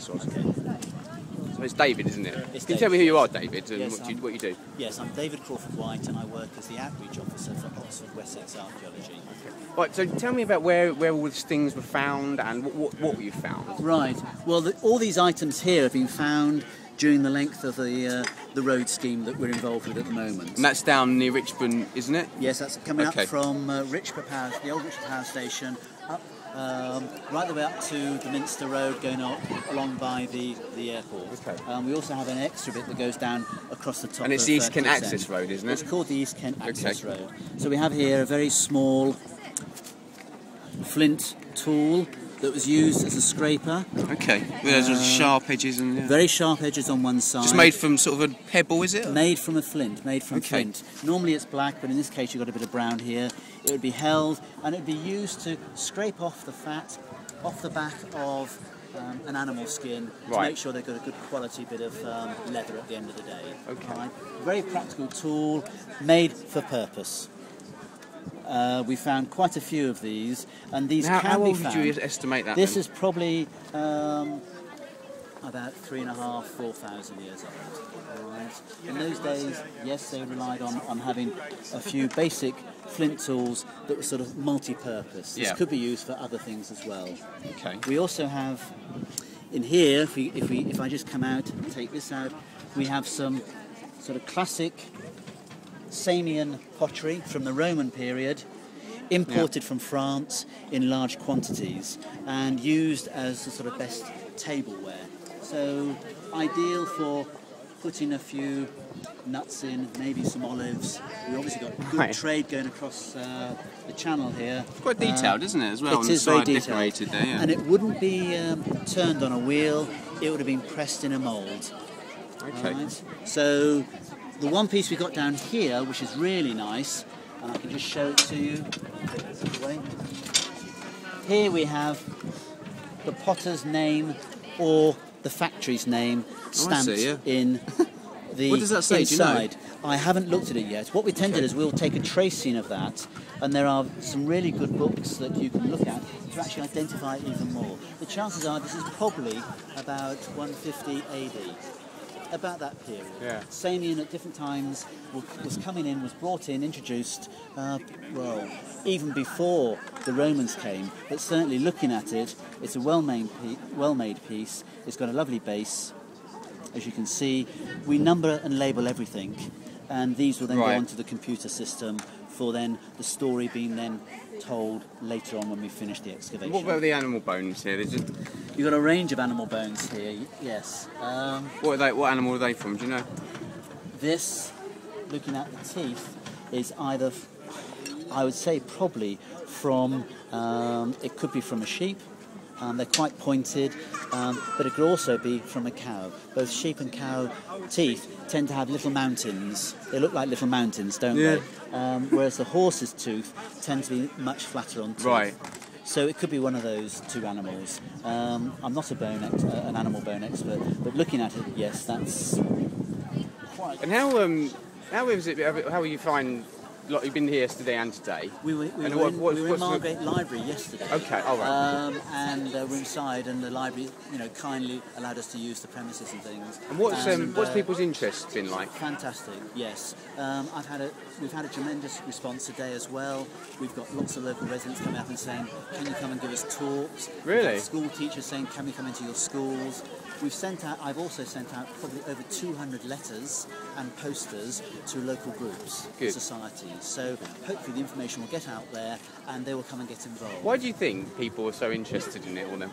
dinosaurs. Okay. So it's David, isn't it? It's Can you David. tell me who you are, David, and Yes, what you do? Yes, I'm David Crawford-White, and I work as the outreach officer for Oxford Wessex Archaeology. Right, so tell me about where all these things were found and what you found. Right. Well, all these items here have been found during the length of the road scheme that we're involved with at the moment. And that's down near Richmond, isn't it? Yes, that's coming Okay. up from Richmond Power, the old Richmond Power Station, up right the way up to the Minster Road, going up along by the airport. Okay. We also have an extra bit that goes down across the top. And it's of, the East Kent Cliffs Access End. Road, isn't it? It's called the East Kent Access Okay. Road. So we have here a very small flint tool that was used as a scraper. Okay. With those sharp edges and... Very sharp edges on one side. Just made from sort of a pebble, is it? Made from a flint, made from Okay. flint. Normally it's black, but in this case you've got a bit of brown here. It would be held and it would be used to scrape off the fat off the back of an animal skin to Right. make sure they've got a good quality bit of leather at the end of the day. Okay. Right? Very practical tool, made for purpose. We found quite a few of these, and these How can be old found. would you estimate that? This then? is probably about 3,500 to 4,000 years old. Right. In those days, yes, they relied on having a few basic flint tools that were sort of multi-purpose. This Yeah. could be used for other things as well. Okay. We also have in here, if I just come out and take this out, we have some sort of classic Samian pottery from the Roman period, imported from France in large quantities and used as the sort of best tableware. So ideal for putting a few nuts in, maybe some olives. We obviously got good Right. trade going across the channel here. Quite detailed, isn't it, as well? It on the is very side, detailed. decorated there, yeah. And it wouldn't be turned on a wheel, it would have been pressed in a mould. Okay. Right? So the one piece we got down here, which is really nice, and I can just show it to you. Take this away. Here we have the potter's name or the factory's name stamped see, yeah. in the What does that say? Do you know? inside. I haven't looked at it yet. What we tend to do is we'll take a tracing of that, and there are some really good books that you can look at to actually identify it even more. The chances are this is probably about 150 AD. About that period. Yeah. Samian at different times was coming in, was brought in, introduced, well, even before the Romans came, but certainly looking at it, it's a well-made piece. It's got a lovely base, as you can see. We number and label everything, and these will then Right. go onto the computer system for then the story being then told later on when we finish the excavation. What about the animal bones here? You've got a range of animal bones here, yes. What animal are they from? Do you know? This, looking at the teeth, is either, I would say probably from, it could be from a sheep, they're quite pointed, but it could also be from a cow. Both sheep and cow teeth tend to have little mountains. They look like little mountains, don't Yeah. they? Whereas the horse's tooth tends to be much flatter on teeth. Right. So it could be one of those two animals. I'm not an animal bone expert, but looking at it, yes, that's quite. And how is it? How will you find? Like, you've been here yesterday and today. We were in Margate Library yesterday. Okay, all right. And we're inside, and the library, kindly allowed us to use the premises and things. And what's people's interest been like? Fantastic, yes. We've had a tremendous response today as well. We've got lots of local residents coming up and saying, "Can you come and give us talks?" Really? We've got school teachers saying, "Can we come into your schools?" I've also sent out probably over 200 letters and posters to local groups, Good. societies. So hopefully the information will get out there and they will come and get involved. Why do you think people are so interested in it all then?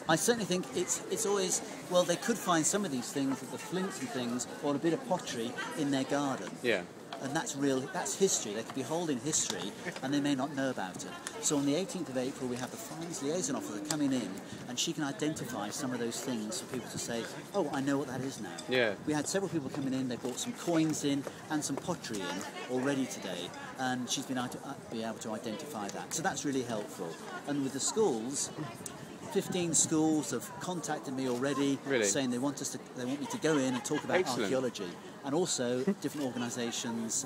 I certainly think it's always, well, they could find some of these things, the flints and things, or a bit of pottery in their garden. Yeah. And that's history. They could be holding history and they may not know about it. So on the 18th of April we have the Finds Liaison Officer coming in, and she can identify some of those things for people to say, "Oh, I know what that is now." Yeah. We had several people coming in, they brought some coins in and some pottery in already today, and she's been able to identify that. So that's really helpful. And with the schools, 15 schools have contacted me already, Really? saying they want me to go in and talk about Excellent. archaeology, and also different organisations.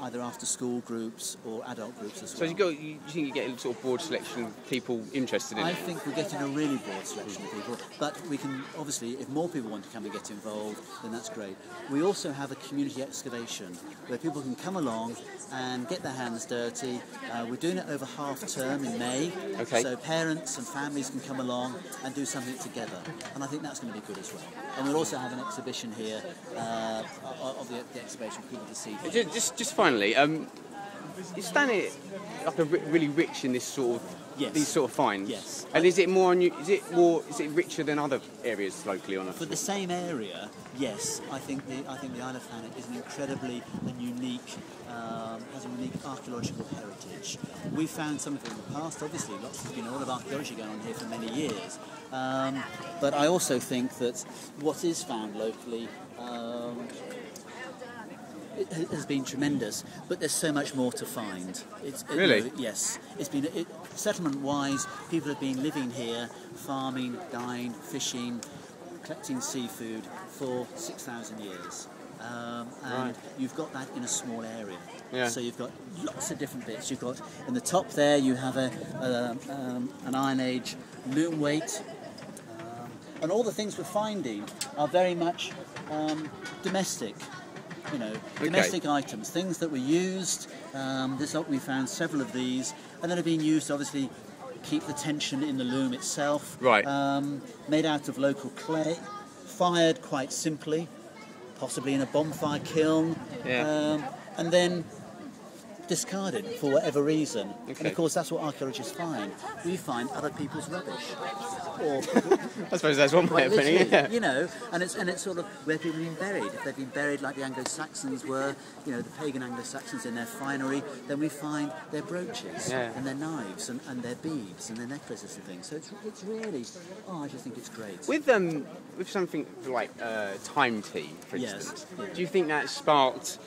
either after-school groups or adult groups as So well. you think you get a sort of broad selection of people interested in I it? think we're getting a really broad selection of people, but we can obviously, if more people want to come and get involved, then that's great. We also have a community excavation where people can come along and get their hands dirty. We're doing it over half term in May, so parents and families can come along and do something together, and I think that's going to be good as well. And we'll also have an exhibition here of the excavation for people to see. Just finally, is Thanet like really rich in this sort of these sort of finds? Yes. And is it richer than other areas locally or not? For the same area, yes. I think the Isle of Thanet is an incredibly and unique, has a unique archaeological heritage. We found something in the past. Obviously, there's been a lot of archaeology going on here for many years. But I also think that what is found locally it has been tremendous, but there's so much more to find. Really? Yes. It's been settlement-wise. People have been living here, farming, dyeing, fishing, collecting seafood for 6,000 years, and you've got that in a small area. Yeah. So you've got lots of different bits. You've got in the top there. You have an Iron Age loom weight. And all the things we're finding are very much domestic, domestic items, things that were used. We found several of these, and that have been used to obviously keep the tension in the loom itself. Right. Made out of local clay, fired quite simply, possibly in a bonfire kiln, and then discarded for whatever reason. And of course, that's what archaeologists find. We find other people's rubbish. Or I suppose that's one way of putting it. Yeah. And it's sort of where people have been buried. If they've been buried like the Anglo-Saxons were, the pagan Anglo-Saxons in their finery, then we find their brooches and their knives and their beads and their necklaces and things. So it's really, I just think it's great. With something like time tea, for instance, do you think that sparked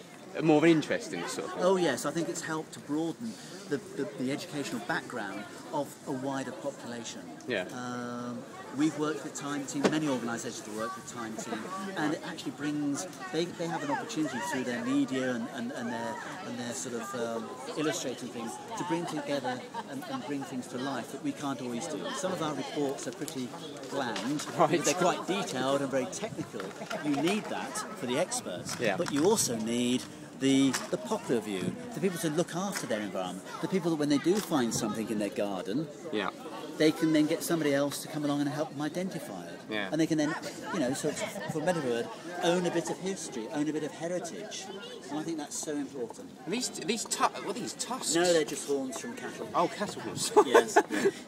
more of an interest in this sort of thing? Oh yes, I think it's helped to broaden the educational background of a wider population. Yeah. We've worked with Time Team, many organisations have worked with Time Team, and it actually brings, they have an opportunity through their media and their sort of illustrating things to bring together and bring things to life that we can't always do. Some of our reports are pretty bland, but they're quite detailed and very technical. You need that for the experts, but you also need the popular view, the people to look after their environment, the people that when they do find something in their garden, they can then get somebody else to come along and help them identify it. Yeah. And they can then, so for a better word, own a bit of history, own a bit of heritage. And I think that's so important. What are these tusks? No, they're just horns from cattle. Oh, cattle horns. Yes.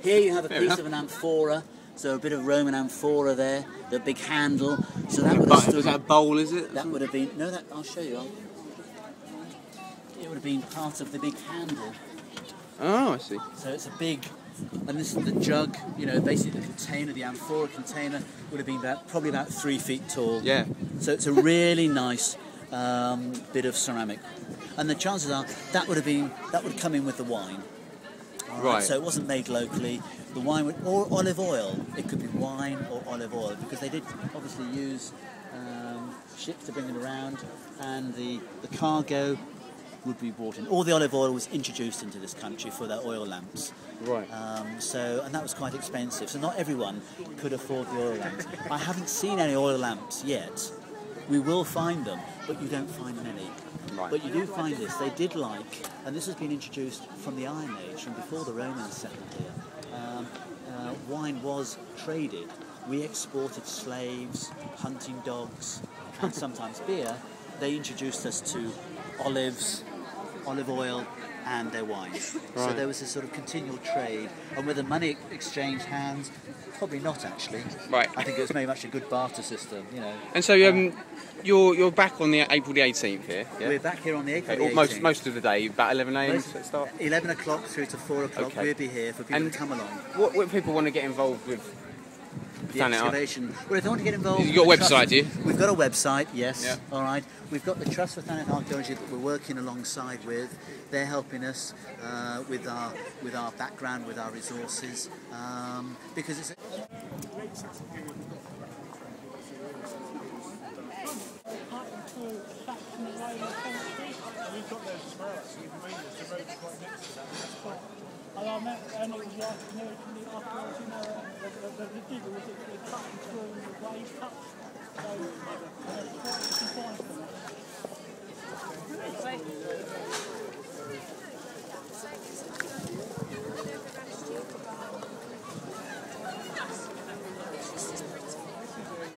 Here you have a piece of an amphora. So a bit of Roman amphora there, the big handle. So that would have stood. Is that a bowl, is it? That would have been. No, I'll show you. It would have been part of the big handle. Oh, I see. So it's a big, and this is the jug. Basically the container, the amphora container would have been probably about 3 feet tall. Yeah. So it's a really nice bit of ceramic, and the chances are that would come in with the wine. Right. So it wasn't made locally. The wine or olive oil. It could be wine or olive oil because they did obviously use ships to bring it around, and the cargo would be brought in. All the olive oil was introduced into this country for their oil lamps. Right. And that was quite expensive. So not everyone could afford the oil lamps. I haven't seen any oil lamps yet. We will find them, but you don't find many. Right. But you do find this. They did and this has been introduced from the Iron Age, from before the Romans settled here. Wine was traded. We exported slaves, hunting dogs, and sometimes beer. They introduced us to olives, olive oil, and their wine. Right. So there was a sort of continual trade, and whether money exchanged hands, probably not actually. Right. I think it was very much a good barter system, And so you're back on the April the 18th here. Yeah? We're back here on the April the 18th. Most of the day, about 11 a.m. start. 11 o'clock through to 4 o'clock. Okay. We'll be here for people to come along. What if people want to get involved with the excavation? Well, if they want to get involved, you've got a website, do you? We've got a website, yes. Yeah. All right. We've got the Trust for Thanet Archaeology that we're working alongside with. They're helping us with our background, with our resources, because it's. We've got those And I met, and it was like, afterwards, the digger was cutting through